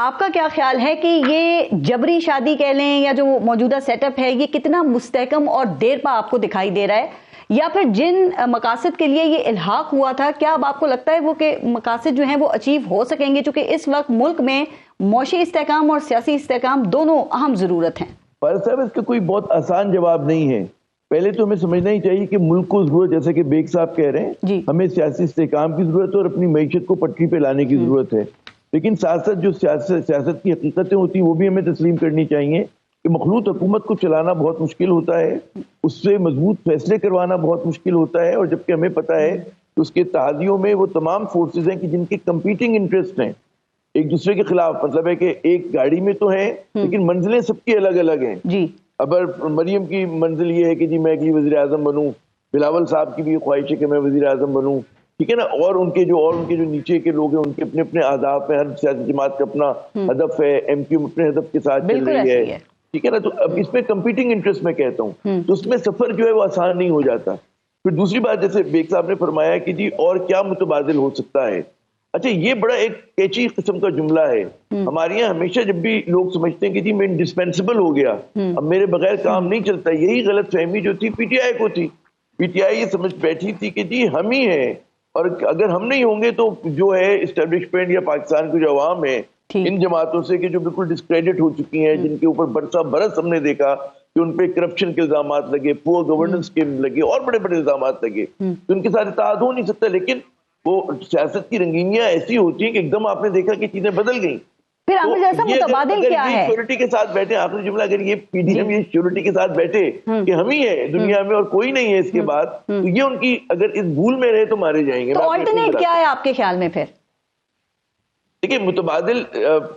آپ کا کیا خیال ہے کہ یہ جبری شادی کہہ لیں یا جو موجودہ سیٹ اپ ہے یہ کتنا مستحکم اور دیر پا آپ کو دکھائی دے رہا ہے، یا پھر جن مقاصد کے لیے یہ الحاق ہوا تھا کیا اب آپ کو لگتا ہے وہ کہ مقاصد جو ہیں وہ اچیو ہو سکیں گے، چونکہ اس وقت ملک میں معاشی استحکام اور سیاسی استحکام دونوں اہم ضرورت ہیں؟ فارغ صاحب، اس کا کوئی بہت آسان جواب نہیں ہے. پہلے تو ہمیں سمجھنا ہی چاہیے کہ ملک کو ضرورت، جیسے کہ بیگ صاحب کہہ رہے ہیں، ہمیں سیاسی استحکام کی ضرورت ہے اور اپنی معیشت کو پٹری پہ لانے کی ضرورت ہے. لیکن ساتھ ساتھ جو سیاست کی حقیقتیں ہوتی ہیں وہ بھی ہمیں تسلیم کرنی چاہیے کہ مخلوط حکومت کو چلانا بہت مشکل ہوتا ہے، اس سے مضبوط فیصلے کروانا بہت مشکل ہوتا ہے، اور جبکہ ہمیں پتہ ہے کہ اس کے اتحادیوں میں وہ تمام فورسز ہیں کہ جن کے کمپیٹنگ انٹرسٹ ہیں ایک دوسرے کے خلاف. مطلب ہے کہ ایک گاڑی میں تو ہیں لیکن منزلیں سب کی الگ الگ ہیں. اگر مریم کی منزل یہ ہے کہ جی میں اگلی وزیر اعظم بنوں، بلاول صاحب کی بھی خواہش ہے کہ میں وزیر اعظم بنوں، ٹھیک ہے نا، اور ان کے جو نیچے کے لوگ ہیں ان کے اپنے اپنے اہداف ہیں، ہر سیاسی جماعت کا اپنا ہدف ہے، ایم کیو اپنے ہدف کے ساتھ چل رہی ہے، ٹھیک ہے نا. تو اب اس میں کمپیٹنگ انٹرسٹ میں کہتا ہوں تو اس میں سفر جو ہے وہ آسان نہیں ہو جاتا. پھر دوسری بات، جیسے بیگ صاحب نے فرمایا کہ جی اور کیا متبادل ہو سکتا ہے، اچھا یہ بڑا ایک کیچی قسم کا جملہ ہے. ہمارے یہاں ہمیشہ جب بھی لوگ سمجھتے ہیں کہ جی میں انڈسپینسیبل ہو گیا، اب میرے بغیر کام نہیں چلتا، یہی غلط فہمی جو تھی پی ٹی آئی کو تھی. پی ٹی آئی یہ سمجھ بیٹھی تھی کہ جی ہم ہی ہیں، اور اگر ہم نہیں ہوں گے تو جو ہے اسٹیبلشمنٹ یا پاکستان کی جو عوام ہے ان جماعتوں سے کہ جو بالکل ڈسکریڈٹ ہو چکی ہیں، جن کے اوپر برسا برس ہم نے دیکھا کہ ان پہ کرپشن کے الزامات لگے، پور گورننس کے لگے اور بڑے بڑے الزامات لگے، تو ان کے ساتھ اتحاد ہو نہیں سکتا. لیکن وہ سیاست کی رنگینیاں ایسی ہوتی ہیں کہ ایک دم آپ نے دیکھا کہ چیزیں بدل گئیں. پھر عامر جیسا متبادل کیا ہے؟ شیورٹی کے ساتھ بیٹھے، آخری جملہ، اگر یہ پی ڈی ایم یہ شیورٹی کے ساتھ بیٹھے کہ ہم ہی ہیں دنیا میں اور کوئی نہیں ہے اس کے بعد، تو یہ ان کی اگر اس بھول میں رہے تو مارے جائیں گے. تو آلٹرنیٹ کیا ہے آپ کے خیال میں پھر؟ دیکھیں متبادل،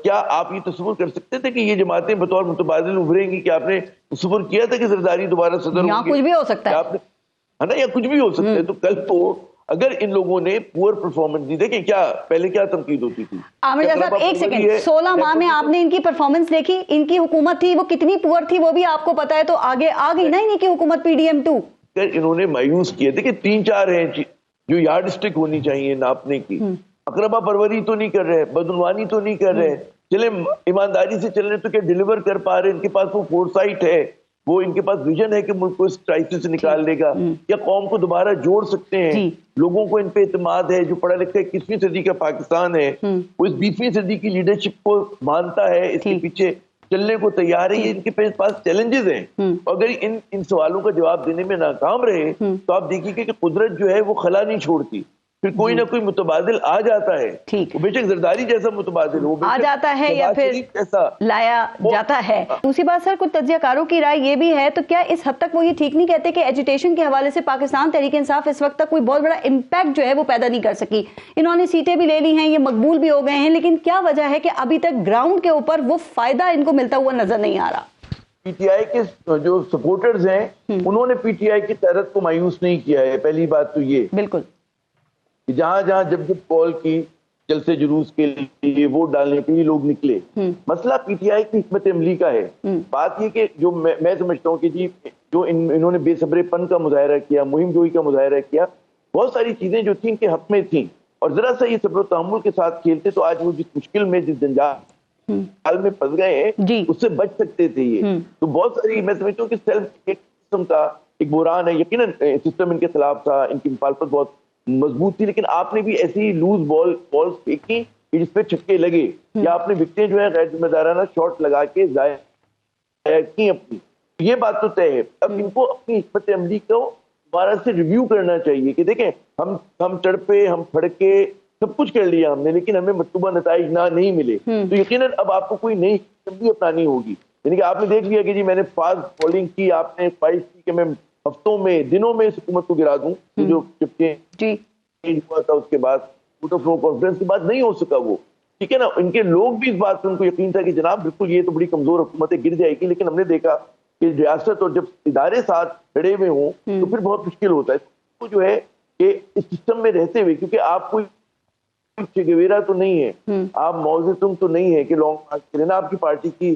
کیا آپ یہ تصور کر سکتے تھے کہ یہ جماعتیں بطور متبادل ابھریں گی؟ کیا آپ نے تصور کیا تھا کہ زرداری دوبارہ صدر ہوں گے؟ کچھ بھی ہو سکتا ہے نا، یا کچھ بھی ہو سکتا ہے. تو کل تو اگر ان لوگوں نے پور پرفارمنس دی، دیکھیں کیا پہلے کیا تنقید ہوتی تھی. عامر صاحب ایک سیکنڈ، 16 ماہ میں آپ نے ان کی پرفارمنس دیکھی، ان کی حکومت تھی وہ کتنی پور تھی وہ بھی آپ کو پتا ہے، تو آگے آ گئی نا ان کی حکومت پی ڈی ایم 2. انہوں نے مایوس کیے. دیکھیں 3-4 ہیں جو یارڈ سٹک ہونی چاہیے ناپنے کی. اقربا پروری تو نہیں کر رہے، بدعنوانی تو نہیں کر رہے، چلے ایمانداری سے چل رہے، تو کیا ڈیلیور کر پا رہے؟ ان کے پاس وہ فورسائٹ ہے، وہ ان کے پاس ویژن ہے کہ ملک کو اس کرائسس سے نکال دے گا، یا قوم کو دوبارہ جوڑ سکتے ہیں؟ لوگوں کو ان پہ اعتماد ہے. جو پڑھا لکھا 21ویں صدی کا پاکستان ہے وہ اس 20ویں صدی کی لیڈرشپ کو مانتا ہے، اس کے پیچھے چلنے کو تیار ہے. یہ ان کے پاس چیلنجز ہیں. اگر ان سوالوں کا جواب دینے میں ناکام رہے تو آپ دیکھیے کہ قدرت جو ہے وہ خلا نہیں چھوڑتی، پھر کوئی نہ کوئی متبادل آ جاتا ہے. بے شک زرداری جیسا متبادل ہو آ جاتا ہے یا پھر لایا جاتا ہے. دوسری بات سر، کچھ تجزیہ کاروں کی رائے یہ بھی ہے، تو کیا اس حد تک وہ یہ ٹھیک نہیں کہتے کہ ایجوٹیشن کے حوالے سے پاکستان تحریک انصاف اس وقت تک کوئی بہت بڑا امپیکٹ جو ہے وہ پیدا نہیں کر سکی؟ انہوں نے سیٹیں بھی لے لی ہیں، یہ مقبول بھی ہو گئے ہیں، لیکن کیا وجہ ہے کہ ابھی تک گراؤنڈ کے اوپر وہ فائدہ ان کو ملتا ہوا نظر نہیں آ رہا؟ پی ٹی آئی کے جو سپورٹرز ہیں انہوں نے پی ٹی آئی کی قیادت کو مایوس نہیں کیا ہے. پہلی بات تو یہ بالکل، جہاں جہاں جب کال کی جلسے جلوس کے لیے، ووٹ ڈالنے کے لیے لوگ نکلے، مسئلہ پی ٹی آئی کی حکمت عملی کا ہے. بات یہ کہ جو میں سمجھتا ہوں کہ جی جو انہوں نے بے صبر پن کا مظاہرہ کیا، مہم جوئی کا مظاہرہ کیا، بہت ساری چیزیں جو تھیں کہ حق میں تھیں، اور ذرا سا یہ صبر و تحمل کے ساتھ کھیلتے تو آج وہ جس مشکل میں، جس جنجال میں پھنس گئے ہیں اس سے بچ سکتے تھے. یہ تو بہت ساری میں سمجھتا ہوں کہ سیلف ایک قسم کا ایک بحران ہے. یقیناً سسٹم ان کے خلاف تھا، ان کی مخالفت بہت مضبوط تھی، لیکن آپ نے بھی ایسی لوز بالز پھینکی کہ جس پہ چھکے لگے، یا آپ نے وکٹیں جو ہے غیر ذمہ دارانہ شاٹ لگا کے ضائع کی اپنی. یہ بات تو طے ہے. اب ان کو اپنی حکمت عملی کو دوبارہ سے ریویو کرنا چاہیے کہ دیکھیں ہم تڑپے، ہم پھڑکے، سب کچھ کر لیا ہم نے، لیکن ہمیں مطلوبہ نتائج نہیں ملے. تو یقیناً اب آپ کو کوئی نئی حکمت عملی اپنانی ہوگی. یعنی کہ آپ نے دیکھ لیا کہ جی میں نے فاسٹ پولنگ کی، آپ نے خواہش کی کہ میں ہفتوں میں، دنوں میں اس حکومت کو گرا دوں، جو چپکے ہوا تھا اس کے بعد ووٹ آف نو کانفیڈنس کے بعد نہیں ہو سکا وہ، ٹھیک ہے نا. ان کے لوگ بھی اس بات پہ ان کو یقین تھا کہ جناب بالکل یہ تو بڑی کمزور حکومت ہے، گر جائے گی، لیکن ہم نے دیکھا کہ ریاست اور جب ادارے ساتھ کھڑے ہوئے ہوں تو پھر بہت مشکل ہوتا ہے. تو جو ہے کہ اس سسٹم میں رہتے ہوئے، کیونکہ آپ کوئی چے گیورا تو نہیں ہے، آپ ماؤ زے تونگ تو نہیں ہے کہ لانگ مارچ کریں نا، آپ کی پارٹی کی